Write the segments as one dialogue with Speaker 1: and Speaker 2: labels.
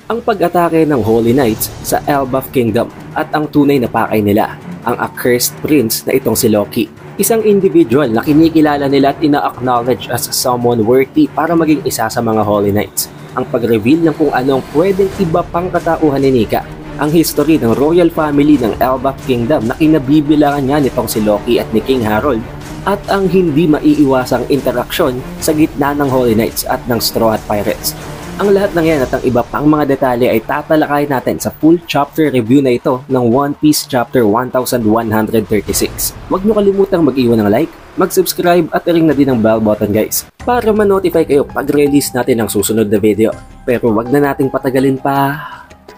Speaker 1: ang pag-atake ng Holy Knights sa Elbaf Kingdom at ang tunay na pakay nila, ang accursed prince na itong si Loki. Isang individual na kinikilala nila at ina-acknowledge as someone worthy para maging isa sa mga Holy Knights. Ang pag-reveal ng kung anong pwedeng iba pang katauhan ni Nika, ang history ng royal family ng Elbaf Kingdom na kinabibilangan niya nitong si Loki at ni King Harold, at ang hindi maiiwasang interaksyon sa gitna ng Holy Knights at ng Straw Hat Pirates. Ang lahat ng yan at ang iba pang mga detalye ay tatalakayin natin sa full chapter review na ito ng One Piece Chapter 1136. Huwag nyo kalimutang mag-iwan ng like, mag-subscribe at ring na din ang bell button guys para ma-notify kayo pag release natin ang susunod na video. Pero wag na nating patagalin pa.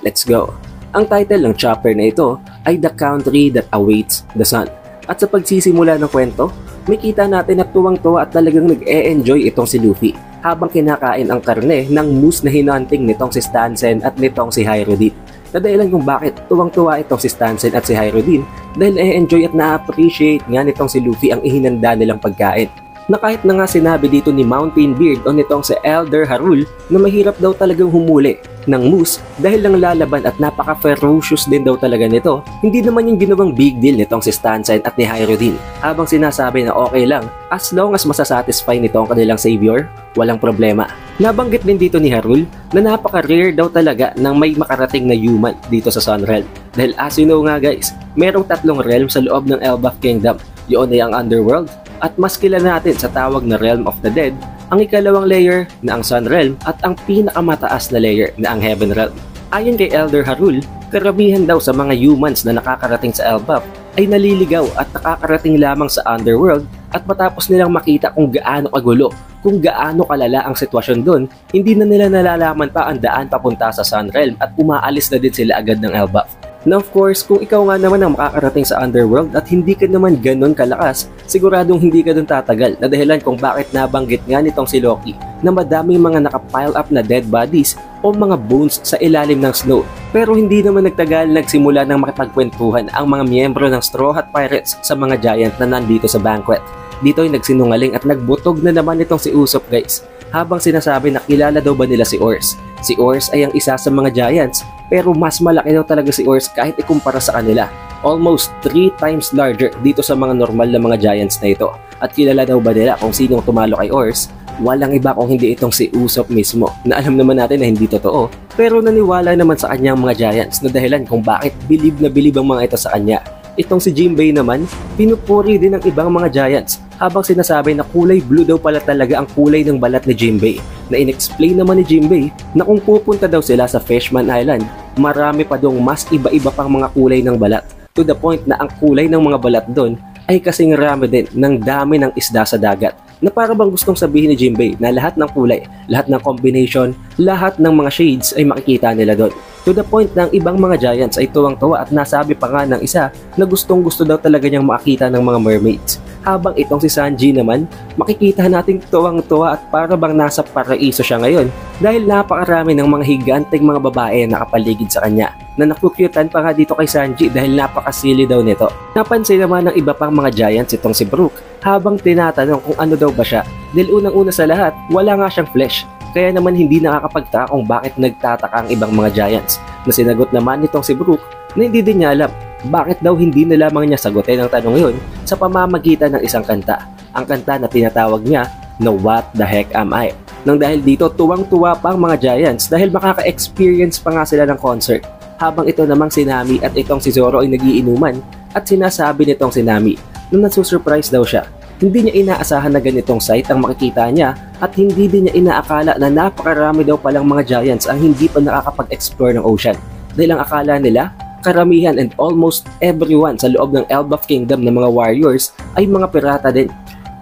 Speaker 1: Let's go! Ang title ng chapter na ito ay The Country That Awaits the Sun. At sa pagsisimula ng kwento, may kita natin na tuwang-tuwa at talagang nag-e-enjoy itong si Luffy habang kinakain ang karne ng moose na hinunting nitong si Stansen at nitong si Hyrodin. Na dahilan kung bakit tuwang-tuwa itong si Stansen at si Hyrodin dahil e-enjoy at na-appreciate nga nitong si Luffy ang ihinanda nilang pagkain. Na kahit na nga sinabi dito ni Mountain Beard o nitong si Elder Harul na mahirap daw talagang humuli ng moose dahil lang lalaban at napaka-ferocious din daw talaga nito, hindi naman yung ginawang big deal nitong si Stansen at ni Hyrodin habang sinasabi na okay lang as long as masasatisfy nito ang kanilang savior, walang problema. Nabanggit din dito ni Harul na napaka-rare daw talaga ng may makarating na human dito sa Sun Realm dahil as you know nga guys, merong 3 realm sa loob ng Elbaf Kingdom. Yun ay ang Underworld at mas kilala natin sa tawag na Realm of the Dead, ang ikalawang layer na ang Sun Realm at ang pinakamataas na layer na ang Heaven Realm. Ayon kay Elder Harul, karamihan daw sa mga humans na nakakarating sa Elbaf ay naliligaw at nakakarating lamang sa Underworld at matapos nilang makita kung gaano kagulo, kung gaano kalala ang sitwasyon doon, hindi na nila nalalaman pa ang daan papunta sa Sun Realm at umaalis na din sila agad ng Elbaf. Now of course, kung ikaw nga naman ang makakarating sa Underworld at hindi ka naman ganun kalakas, siguradong hindi ka dun tatagal na dahilan kung bakit nabanggit nga nitong si Loki na madaming mga nakapile up na dead bodies o mga bones sa ilalim ng snow. Pero hindi naman nagtagal nagsimula ng makipagkwentuhan ang mga miyembro ng Straw Hat Pirates sa mga giant na nandito sa banquet. Dito ay nagsinungaling at nagbutog na naman itong si Usopp guys habang sinasabi na kilala daw ba nila si Ors. Si Ors ay ang isa sa mga giants pero mas malaki daw talaga si Ors kahit ikumpara sa kanila. Almost 3 times larger dito sa mga normal na mga giants na ito. At kilala daw ba nila kung sinong tumalo kay Ors? Walang iba kung hindi itong si Usopp mismo na alam naman natin na hindi totoo pero naniwala naman sa kanyang mga giants na dahilan kung bakit bilib na bilib ang mga ito sa kanya. Itong si Jinbei naman, pinupuri din ng ibang mga giants habang sinasabi na kulay blue daw pala talaga ang kulay ng balat ni Jinbei. Na inexplain naman ni Jinbei na kung pupunta daw sila sa Fishman Island, marami pa dong mas iba-iba pang mga kulay ng balat. To the point na ang kulay ng mga balat doon ay kasing rami din ng dami ng isda sa dagat. Na para bang gustong sabihin ni Jinbei na lahat ng kulay, lahat ng combination, lahat ng mga shades ay makikita nila doon. To the point na ang ibang mga giants ay tuwang-tuwa at nasabi pa nga ng isa na gustong-gusto daw talaga niyang makita ng mga mermaids. Habang itong si Sanji naman, makikita nating tuwang-tuwa at para bang nasa paraiso siya ngayon dahil napakarami ng mga higanting mga babae na nakapaligid sa kanya. Na nakukyutan pa nga dito kay Sanji dahil napakasili daw nito. Napansin naman ng iba pang mga giants itong si Brook habang tinatanong kung ano daw ba siya dahil unang-una sa lahat, wala nga siyang flesh. Kaya naman hindi nakakapagtaka kung bakit nagtataka ang ibang mga giants. Na sinagot naman nitong si Brook na hindi din niya alam bakit daw hindi na lamang niya sagutin ang tanong yun sa pamamagitan ng isang kanta. Ang kanta na tinatawag niya na What the Heck Am I? Nang dahil dito tuwang-tuwa pa ang mga giants dahil makaka-experience pa nga sila ng concert. Habang ito namang si Nami at itong si Zoro ay nagiinuman at sinasabi nitong si Nami na nasusurprise daw siya. Hindi niya inaasahan na ganitong sight ang makikita niya at hindi din niya inaakala na napakarami daw palang mga giants ang hindi pa nakakapag-explore ng ocean. Dahil ang akala nila, karamihan and almost everyone sa loob ng Elbaf Kingdom na mga warriors ay mga pirata din.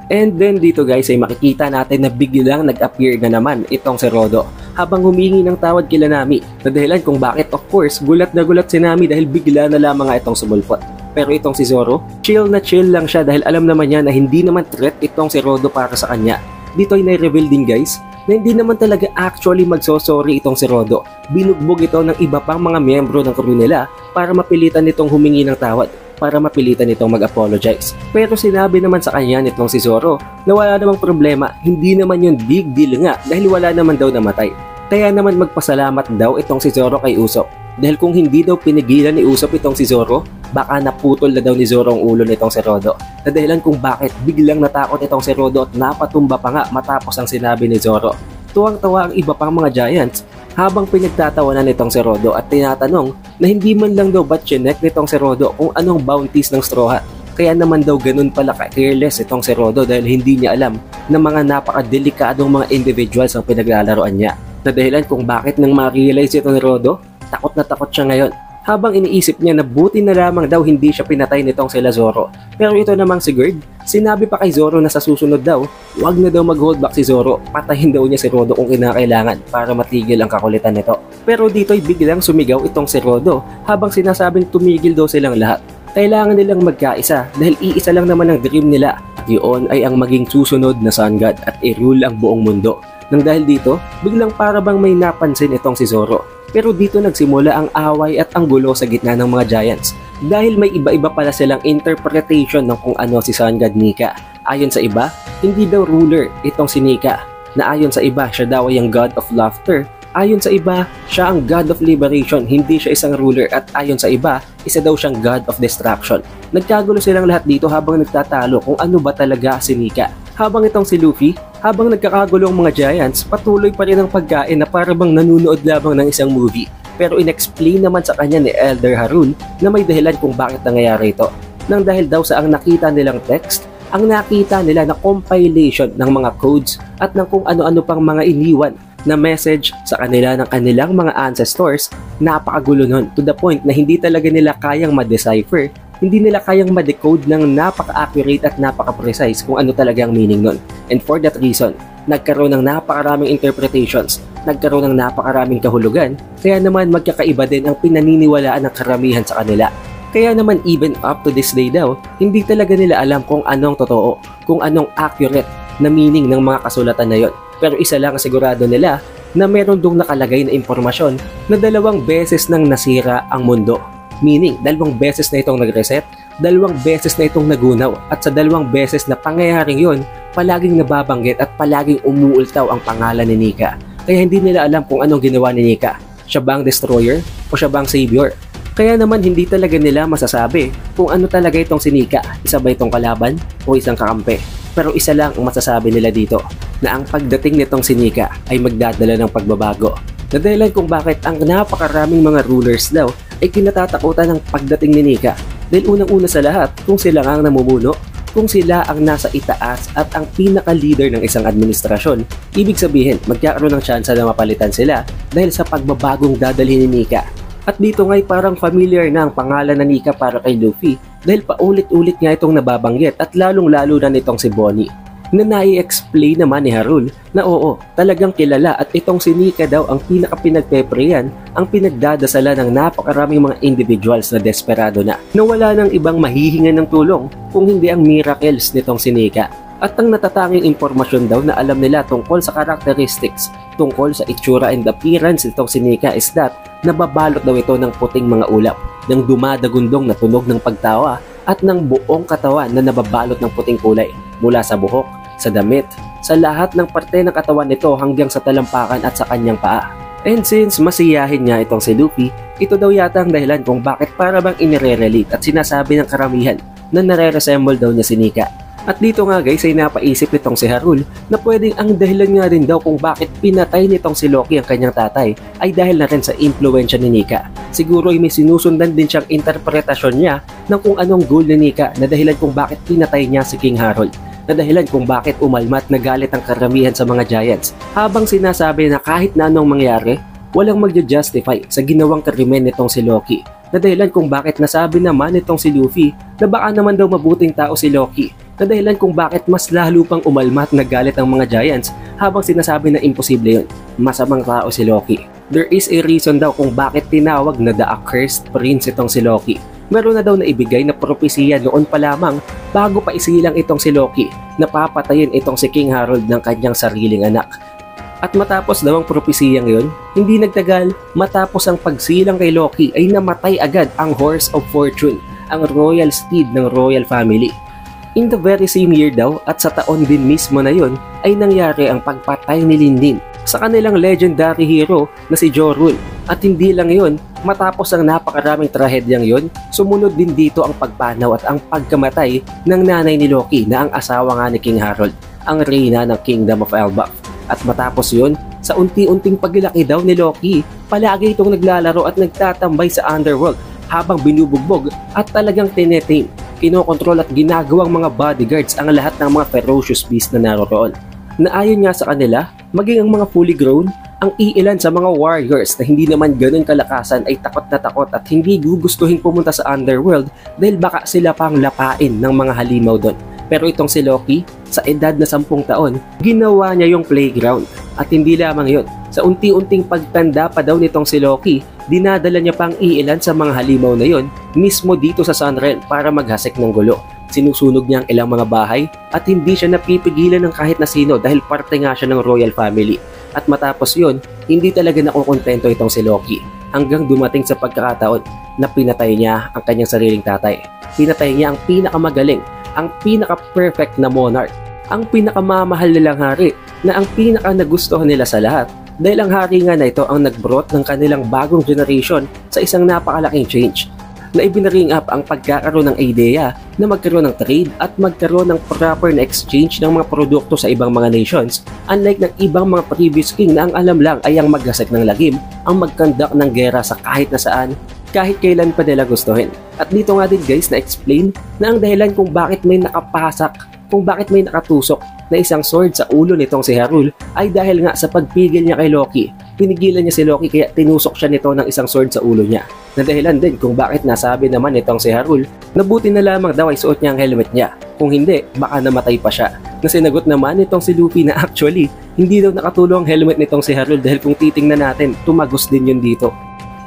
Speaker 1: And then dito guys ay makikita natin na biglang nag-appear na naman itong si Rodo habang humingi ng tawad kila Nami na dahilan kung bakit of course gulat na gulat si Nami dahil bigla na lamang nga itong sumulpot. Pero itong si Zoro, chill na chill lang siya dahil alam naman niya na hindi naman threat itong si Rodo para sa kanya. Dito ay na-reveal din guys na hindi naman talaga actually magsosorry itong si Rodo. Binugbog ito ng iba pang mga miyembro ng crew nila para mapilitan nitong humingi ng tawad, para mapilitan nitong mag-apologize. Pero sinabi naman sa kanya nitong si Zoro na wala namang problema, hindi naman yun big deal nga dahil wala naman daw namatay. Kaya naman magpasalamat daw itong si Zoro kay Usopp. Dahil kung hindi daw pinigilan ni Usopp itong si Zoro, baka naputol na daw ni Zoro ang ulo nitong si Rodo. Na dahilan kung bakit biglang natakot itong si Rodo at napatumba pa nga matapos ang sinabi ni Zoro. Tuwang-tawa ang iba pang mga Giants habang pinagtatawanan nitong si Rodo at tinatanong na hindi man lang daw ba't chinek nitong si Rodo kung anong bounties ng Straw Hat. Kaya naman daw ganun pala ka-careless itong si Rodo dahil hindi niya alam na mga napakadelikadong mga individuals ang pinaglalaroan niya. Na dahilan kung bakit nang ma-realize ito ni Rodo, takot na takot siya ngayon. Habang iniisip niya na buti na lamang daw hindi siya pinatay nitong sila Zoro. Pero ito namang si Gerd, sinabi pa kay Zoro na sa susunod daw, wag na daw mag-hold back si Zoro, patayin daw niya si Rodo kung kinakailangan para matigil ang kakulitan nito. Pero dito'y biglang sumigaw itong si Rodo habang sinasabing tumigil daw silang lahat. Kailangan nilang magkaisa dahil iisa lang naman ang dream nila. At yun ay ang maging susunod na Sun God at i-rule ang buong mundo. Nang dahil dito, biglang para bang may napansin itong si Zoro. Pero dito nagsimula ang away at ang gulo sa gitna ng mga Giants dahil may iba-iba pala silang interpretation ng kung ano si Sun God Nika. Ayon sa iba, hindi daw ruler itong si Nika, na ayon sa iba siya daw ay ang God of Laughter. Ayon sa iba, siya ang God of Liberation, hindi siya isang ruler, at ayon sa iba, isa daw siyang God of Destruction. Nagkagulo silang lahat dito habang nagtatalo kung ano ba talaga si Nika. Habang itong si Luffy, habang nagkakagulo ang mga Giants, patuloy pa rin ang pagkain na para bang nanunood lamang ng isang movie. Pero inexplain naman sa kanya ni Elder Harun na may dahilan kung bakit nangyayari ito. Nang dahil daw sa ang nakita nilang text, ang nakita nila na compilation ng mga codes at ng kung ano-ano pang mga iniwan na message sa kanila ng kanilang mga ancestors. Napakagulo nun to the point na hindi talaga nila kayang ma-decipher, hindi nila kayang ma-decode ng napaka-accurate at napaka-precise kung ano talaga ang meaning nun. And for that reason, nagkaroon ng napakaraming interpretations, nagkaroon ng napakaraming kahulugan, kaya naman magkakaiba din ang pinaniniwalaan ng karamihan sa kanila. Kaya naman even up to this day daw, hindi talaga nila alam kung anong totoo, kung anong accurate na meaning ng mga kasulatan na yon. Pero isa lang sigurado nila na meron dong nakalagay na impormasyon na 2 beses nang nasira ang mundo. Meaning, 2 beses na itong nag-reset, 2 beses na itong nagunaw, at sa 2 beses na pangyayaring yon, palaging nababanggit at palaging umuultaw ang pangalan ni Nika. Kaya hindi nila alam kung anong ginawa ni Nika. Siya ba ang destroyer o siya ba ang savior? Kaya naman hindi talaga nila masasabi kung ano talaga itong si Nika. Isa ba itong kalaban o isang kakampi? Pero isa lang ang masasabi nila dito, na ang pagdating nitong si Nika ay magdadala ng pagbabago. Na dahilan kung bakit ang napakaraming mga rulers daw ay kinatatakutan ng pagdating ni Nika. Dahil unang-una sa lahat, kung sila ang namumuno, kung sila ang nasa itaas at ang pinaka-leader ng isang administrasyon, ibig sabihin magkakaroon ng tsansa na mapalitan sila dahil sa pagbabagong dadalhin ni Nika. At dito nga'y parang familiar na ang pangalan na Nika para kay Luffy dahil paulit-ulit nga itong nababanggit at lalong-lalo na nitong si Bonnie. Na nai-explain naman ni Harun na oo, talagang kilala at itong si Nika daw ang pinaka-pinagpepreyan, ang pinagdadasalan ng napakaraming mga individuals na desperado na wala ng ibang mahihingan ng tulong kung hindi ang miracles nitong si Nika. At ang natatanging impormasyon daw na alam nila tungkol sa characteristics, tungkol sa itsura and appearance nitong si Nika is that nababalot daw ito ng puting mga ulap, ng dumadagundong na tunog ng pagtawa at ng buong katawan na nababalot ng puting kulay mula sa buhok, sa damit, sa lahat ng parte ng katawan nito hanggang sa talampakan at sa kanyang paa. And since masiyahin niya itong si Luffy, ito daw yata ang dahilan kung bakit para bang inire-relate at sinasabi ng karamihan na nare-resemble daw niya si Nika. At dito nga guys ay napaisip nitong si Harul na pwedeng ang dahilan nga rin daw kung bakit pinatay nitong si Loki ang kanyang tatay ay dahil na rin sa impluensya ni Nika. Siguro ay may sinusundan din siyang interpretasyon niya ng kung anong goal ni Nika na dahilan kung bakit pinatay niya si King Harold. Na dahilan kung bakit umalmat na galit ang karamihan sa mga Giants habang sinasabi na kahit na anong mangyari, walang magja-justify sa ginawang krimen nitong si Loki. Na dahilan kung bakit nasabi naman nitong si Luffy na baka naman daw mabuting tao si Loki. Na dahilan kung bakit mas lalo pang umalmat na galit ang mga Giants habang sinasabi na imposible yun. Masamang tao si Loki. There is a reason daw kung bakit tinawag na The Accursed Prince itong si Loki. Meron na daw na ibigay na propesya noon pa lamang bago pa isilang itong si Loki na papatayin itong si King Harold ng kanyang sariling anak. At matapos daw ang propesiyang yun, hindi nagtagal, matapos ang pagsilang kay Loki ay namatay agad ang Horse of Fortune, ang royal steed ng royal family. In the very same year daw at sa taon din mismo na yun ay nangyari ang pagpatay ni Lin Lin sa kanilang legendary hero na si Jorul. At hindi lang yun, matapos ang napakaraming trahedyang yun, sumunod din dito ang pagpanaw at ang pagkamatay ng nanay ni Loki na ang asawa nga ni King Harold, ang reyna ng Kingdom of Elbaf. At matapos yun, sa unti-unting paglaki daw ni Loki, palagi itong naglalaro at nagtatambay sa underworld habang binubugbog at talagang tinetame, kinokontrol at ginagawang mga bodyguards ang lahat ng mga ferocious beast na naroon. Na ayon nga sa kanila, maging ang mga fully grown, ang iilan sa mga warriors na hindi naman ganun kalakasan ay takot na takot at hindi gugustuhin pumunta sa underworld dahil baka sila pang lapain ng mga halimaw doon. Pero itong si Loki, sa edad na 10 taon, ginawa niya yung playground. At hindi lamang yun, sa unti-unting pagtanda pa daw nitong si Loki, dinadala niya pang iilan sa mga halimaw na yon mismo dito sa Sunrealm para maghasik ng gulo. Sinusunog niya ang ilang mga bahay at hindi siya napipigilan ng kahit na sino dahil parte nga siya ng royal family. At matapos yon, hindi talaga nakukontento itong si Loki hanggang dumating sa pagkakataon na pinatay niya ang kanyang sariling tatay. Pinatay niya ang pinakamagaling, ang pinaka-perfect na monarch, ang pinakamamahal nilang hari na ang pinaka-nagustuhan nila sa lahat dahil ang hari nga na ito ang nag-brought ng kanilang bagong generation sa isang napakalaking change na ibinaring up ang pagkakaroon ng idea na magkaroon ng trade at magkaroon ng proper na exchange ng mga produkto sa ibang mga nations, unlike ng ibang mga previous king na ang alam lang ay ang maggasik ng lagim, ang mag-conduct ng gera sa kahit na saan, kahit kailan pa nila gustuhin. At dito nga din guys na explain na ang dahilan kung bakit may nakapasak, kung bakit may nakatusok na isang sword sa ulo nitong si Harul ay dahil nga sa pagpigil niya kay Loki. Pinigilan niya si Loki kaya tinusok siya nito ng isang sword sa ulo niya. Na dahilan din kung bakit nasabi naman nitong si Harul na buti na lamang daw ay suot niya ang helmet niya. Kung hindi, baka namatay pa siya. Na sinagot naman nitong si Luffy na actually, hindi daw nakatulong ang helmet nitong si Harul dahil kung titingnan natin, tumagos din yun dito.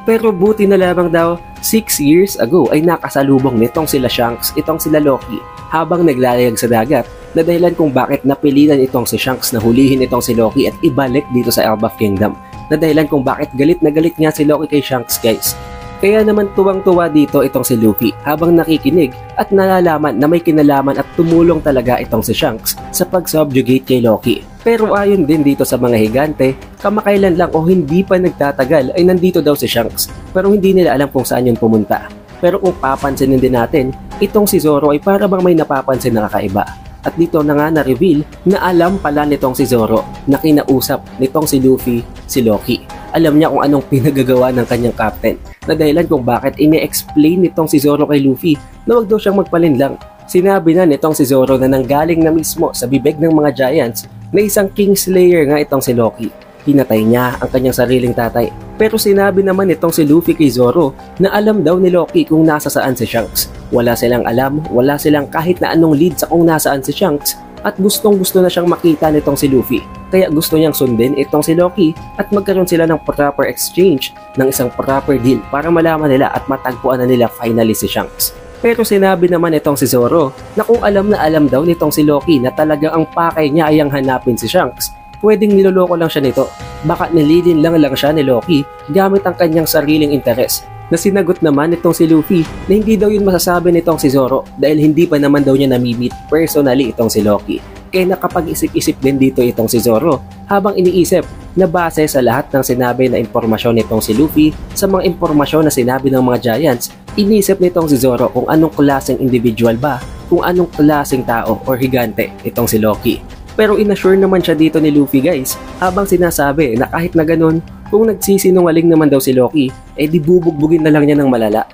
Speaker 1: Pero buti na lamang daw, 6 years ago ay nakasalubong nitong sila Shanks, itong sila Loki, habang naglalayag sa dagat na dahilan kung bakit napilitan itong si Shanks na hulihin itong si Loki at ibalik dito sa Elbaf Kingdom. Na dahilan kung bakit galit na galit nga si Loki kay Shanks guys. Kaya naman tuwang-tuwa dito itong si Luffy habang nakikinig at nalalaman na may kinalaman at tumulong talaga itong si Shanks sa pag-subjugate kay Loki. Pero ayon din dito sa mga higante, kamakailan lang o hindi pa nagtatagal ay nandito daw si Shanks pero hindi nila alam kung saan yun pumunta. Pero kung papansinin din natin, itong si Zoro ay para bang may napapansin na kakaiba. At dito na nga na-reveal na alam pala nitong si Zoro na kinausap nitong si Luffy si Loki. Alam niya kung anong pinagagawa ng kanyang captain na dahilan kung bakit ini-explain nitong si Zoro kay Luffy na wag daw siyang magpalinlang. Sinabi na nitong si Zoro na nanggaling na mismo sa bibig ng mga giants na isang Kingslayer nga itong si Loki. Pinatay niya ang kanyang sariling tatay. Pero sinabi naman nitong si Luffy kay Zoro na alam daw ni Loki kung nasa saan si Shanks. Wala silang alam, wala silang kahit na anong lead sa kung nasaan si Shanks at gustong-gusto na siyang makita nitong si Luffy. Kaya gusto niyang sundin itong si Loki at magkaroon sila ng proper exchange, ng isang proper deal para malaman nila at matagpuan na nila finally si Shanks. Pero sinabi naman itong si Zoro na kung alam na alam daw nitong si Loki na talagang ang pakay niya ay ang hanapin si Shanks, pwedeng niloloko lang siya nito. Baka nililin lang siya ni Loki gamit ang kanyang sariling interes. Na sinagot naman itong si Luffy na hindi daw yun masasabi nitong si Zoro dahil hindi pa naman daw niya namimit personally itong si Loki. Kaya nakapag-isip-isip din dito itong si Zoro habang iniisip na base sa lahat ng sinabi na impormasyon nitong si Luffy sa mga impormasyon na sinabi ng mga giants, inisip nitong si Zoro kung anong klaseng individual ba, kung anong klaseng tao or higante itong si Loki. Pero inassure naman siya dito ni Luffy guys habang sinasabi na kahit na ganun, kung nagsisinungaling naman daw si Loki, di bubugbugin na lang niya ng malala.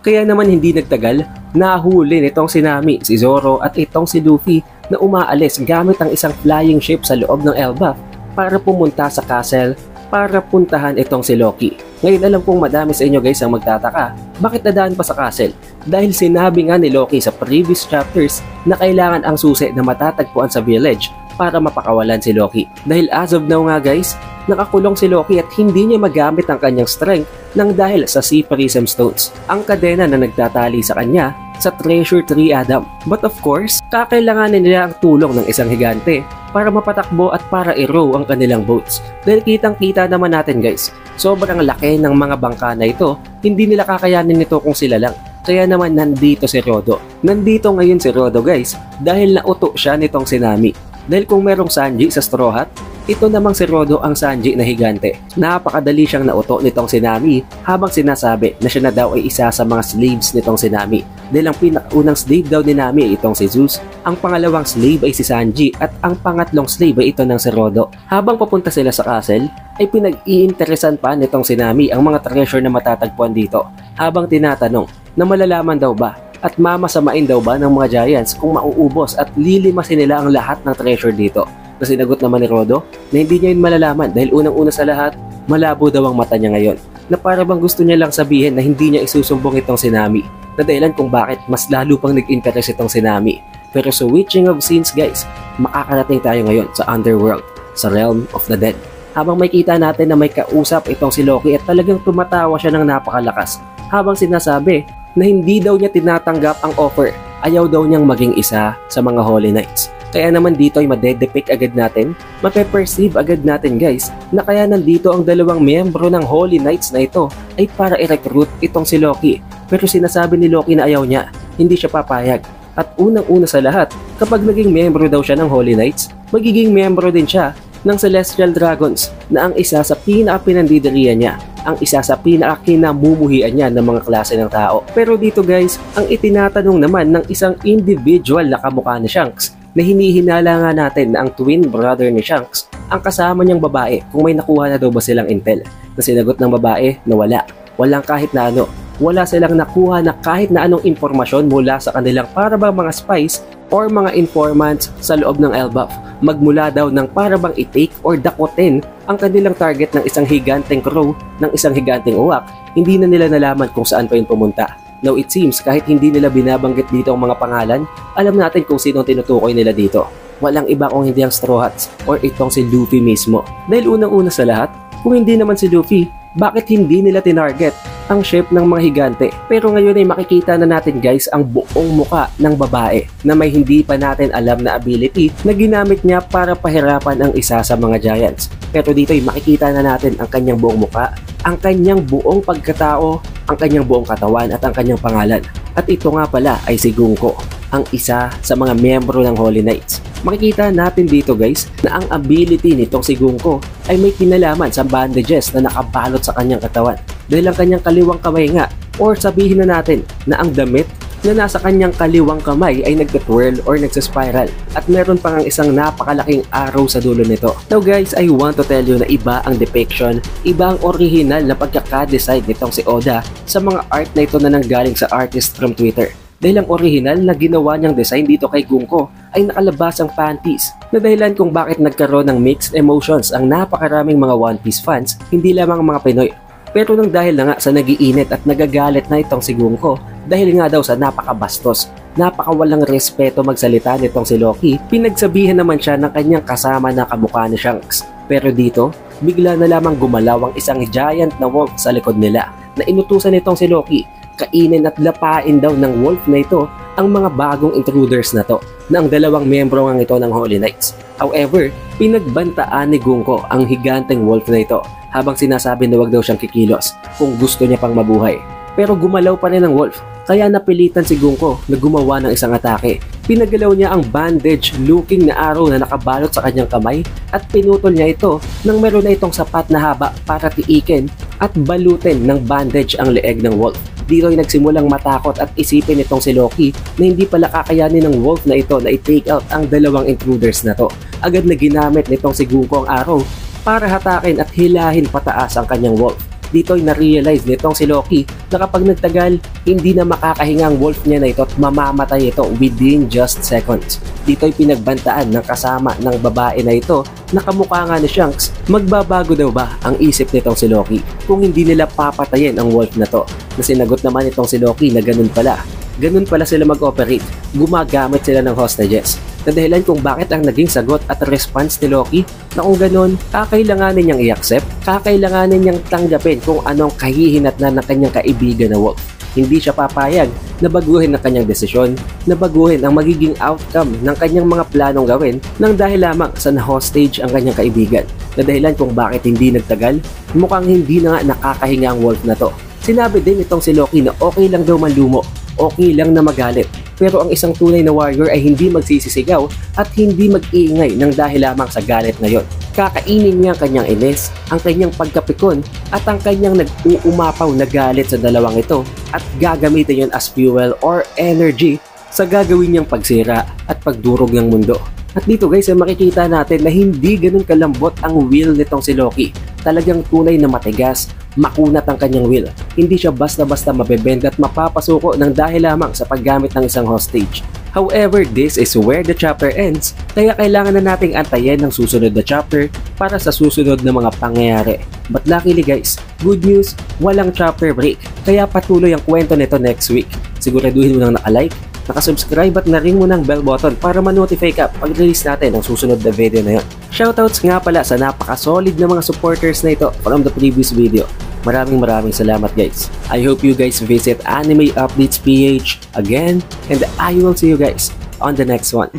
Speaker 1: Kaya naman hindi nagtagal, nahuli nitong si Nami, si Zoro at itong si Luffy na umaalis gamit ang isang flying ship sa loob ng Elbaf para pumunta sa castle para puntahan itong si Loki. Ngayon alam kong madami sa inyo guys ang magtataka, bakit nadaan pa sa castle? Dahil sinabi nga ni Loki sa previous chapters na kailangan ang susi na matatagpuan sa village para mapakawalan si Loki. Dahil as of now nga guys, nakakulong si Loki at hindi niya magamit ang kanyang strength nang dahil sa Sea Prism Stones, ang kadena na nagtatali sa kanya sa Treasure Tree Adam. But of course, kakailanganin nila ang tulong ng isang higante para mapatakbo at para i-row ang kanilang boats. Dahil kitang-kita naman natin guys, sobrang laki ng mga bangka na ito, hindi nila kakayanin nito kung sila lang. Kaya naman nandito si Rodo. Nandito ngayon si Rodo guys dahil nauto siya nitong si Nami. Dahil kung merong Sanji sa Straw Hat, Ito namang si Rodo ang Sanji na higante. Napakadali siyang nauto nitong si Nami habang sinasabi na siya na daw ay isa sa mga slaves nitong si Nami. Dahil ang pinakaunang slave daw ni Nami ay itong si Zeus, ang pangalawang slave ay si Sanji at ang pangatlong slave ay ito ng si Rodo. Habang papunta sila sa castle, ay pinag-iinteresan pa nitong si Nami ang mga treasure na matatagpuan dito. Habang tinatanong na malalaman daw ba at mamasamain daw ba ng mga giants kung mauubos at lilimasin nila ang lahat ng treasure dito. Na sinagot naman ni Rodo na hindi niya yun malalaman dahil unang-una sa lahat, malabo daw ang mata niya ngayon. Na para bang gusto niya lang sabihin na hindi niya isusumbong itong si Nami. Na dahilan kung bakit mas lalo pang nag-interest itong si Nami. Pero sa Witching of Scenes guys, makakarating tayo ngayon sa Underworld, sa Realm of the Dead. Habang may kita natin na may kausap itong si Loki at talagang tumatawa siya ng napakalakas. Habang sinasabi na hindi daw niya tinatanggap ang offer, ayaw daw niyang maging isa sa mga Holy Knights. Kaya naman dito ay madedepict agad natin, mape-perceive agad natin guys, na kaya nandito ang dalawang miyembro ng Holy Knights na ito ay para i-recruit itong si Loki. Pero sinasabi ni Loki na ayaw niya, hindi siya papayag. At unang-una sa lahat, kapag naging miyembro daw siya ng Holy Knights, magiging miyembro din siya ng Celestial Dragons na ang isa sa pinaka-pinandidirian niya, ang isa sa pinaka-kinamumuhian niya ng mga klase ng tao. Pero dito guys, ang itinatanong naman ng isang individual na kamukha ni Shanks, na hinihinala nga natin na ang twin brother ni Shanks ang kasama niyang babae kung may nakuha na daw ba silang intel. Na sinagot ng babae na wala. Walang kahit na ano. Wala silang nakuha na kahit na anong impormasyon mula sa kanilang para bang mga spies or mga informants sa loob ng Elbaf. Magmula daw ng para bang i-take or dakotin ang kanilang target ng isang higanteng crow, ng isang higanteng uwak. Hindi na nila nalaman kung saan pa yun pumunta. Now it seems kahit hindi nila binabanggit dito ang mga pangalan, alam natin kung sino tinutukoy nila dito. Walang iba kung hindi ang Straw Hats or itong si Luffy mismo. Dahil unang-una sa lahat, kung hindi naman si Luffy, bakit hindi nila tinarget ang ship ng mga higante? Pero ngayon ay makikita na natin guys ang buong muka ng babae na may hindi pa natin alam na ability na ginamit niya para pahirapan ang isa sa mga giants. Pero dito ay makikita na natin ang kanyang buong muka, ang kanyang buong pagkatao, ang kanyang buong katawan at ang kanyang pangalan. At ito nga pala ay si Gunko, ang isa sa mga miyembro ng Holy Knights. Makikita natin dito guys na ang ability nitong si Gunko ay may kinalaman sa bandages na nakabalot sa kanyang katawan. Dahil ang kanyang kaliwang kamay nga, or sabihin na natin na ang damit na nasa kanyang kaliwang kamay ay nagtutwirl or nagsaspiral at meron pang ang isang napakalaking arrow sa dulo nito. Now guys, I want to tell you na iba ang depiction, iba ang original na pagkaka-design nitong si Oda sa mga art na ito na nanggaling sa artist from Twitter. Dahil ang original na ginawa niyang design dito kay Gunko ay nakalabas ang panties na dahilan kung bakit nagkaroon ng mixed emotions ang napakaraming mga One Piece fans, hindi lamang mga Pinoy. Pero nang dahil na nga sa nagiinit at nagagalit na itong si Gunko dahil nga daw sa napakabastos, napakawalang respeto magsalita nitong si Loki, pinagsabihan naman siya ng kanyang kasama na kamukha ni Shanks. Pero dito, bigla na lamang gumalaw ang isang giant na wolf sa likod nila na inutusan nitong si Loki kainin at lapain daw ng wolf na ito ang mga bagong intruders na to na ang dalawang miyembro nga ito ng Holy Knights. However, pinagbantaan ni Gunko ang higanteng wolf na ito habang sinasabi na wag daw siyang kikilos kung gusto niya pang mabuhay. Pero gumalaw pa rin ang wolf kaya napilitan si Gunko na gumawa ng isang atake. Pinagalaw niya ang bandage-looking na arrow na nakabalot sa kanyang kamay at pinutol niya ito nang meron na itong sapat na haba para tiikin at balutin ng bandage ang leeg ng wolf. Dito ay nagsimulang matakot at isipin nitong si Loki na hindi pala kakayanin ng wolf na ito na i-take out ang dalawang intruders na to. Agad na ginamit nitong si Gunko ang arrow para hatakin at hilahin pataas ang kanyang wolf. Dito ay na-realize nitong si Loki na kapag nagtagal, hindi na makakahinga ang wolf niya na ito at mamamatay ito within just seconds. Dito ay pinagbantaan ng kasama ng babae na ito na kamukha nga ni Shanks, magbabago daw ba ang isip nitong si Loki kung hindi nila papatayin ang wolf na to. Na sinagot naman itong si Loki na ganun pala. Ganun pala sila mag-operate, gumagamit sila ng hostages. Na dahilan kung bakit ang naging sagot at response ni Loki na kung ganun, kakailanganin niyang i-accept, kakailanganin niyang tanggapin kung anong kahihinatnan ng kanyang kaibigan na wolf. Hindi siya papayag na baguhin ang kanyang desisyon, na baguhin ang magiging outcome ng kanyang mga planong gawin nang dahil lamang sa na-hostage ang kanyang kaibigan. Na dahilan kung bakit hindi nagtagal, mukhang hindi na nga nakakahinga ang wolf na to. Sinabi din itong si Loki na okay lang daw manlumo, okay lang na magalit. Pero ang isang tunay na warrior ay hindi magsisisigaw at hindi mag-iingay nang dahil lamang sa galit na yon. Kakainin niya ang kanyang inis, ang kanyang pagkapikon at ang kanyang nag-uumapaw na galit sa dalawang ito at gagamitin yun as fuel or energy sa gagawin niyang pagsira at pagdurog ng mundo. At dito guys ay makikita natin na hindi ganun kalambot ang will nitong si Loki. Talagang tunay na matigas, makunat ang kanyang will. Hindi siya basta-basta mabebend at mapapasuko ng dahil lamang sa paggamit ng isang hostage. However, this is where the chapter ends, kaya kailangan na nating antayin ng susunod na chapter para sa susunod na mga pangyayari. But luckily guys, good news, walang chapter break, kaya patuloy ang kwento nito next week. Siguraduhin mo nang naka-like, nakasubscribe at na-ring mo ng bell button para ma-notify ka pag release natin ang susunod na video na yun. Shoutouts nga pala sa napaka-solid na mga supporters na ito from the previous video. Maraming salamat guys. I hope you guys visit Anime Updates PH again and I will see you guys on the next one.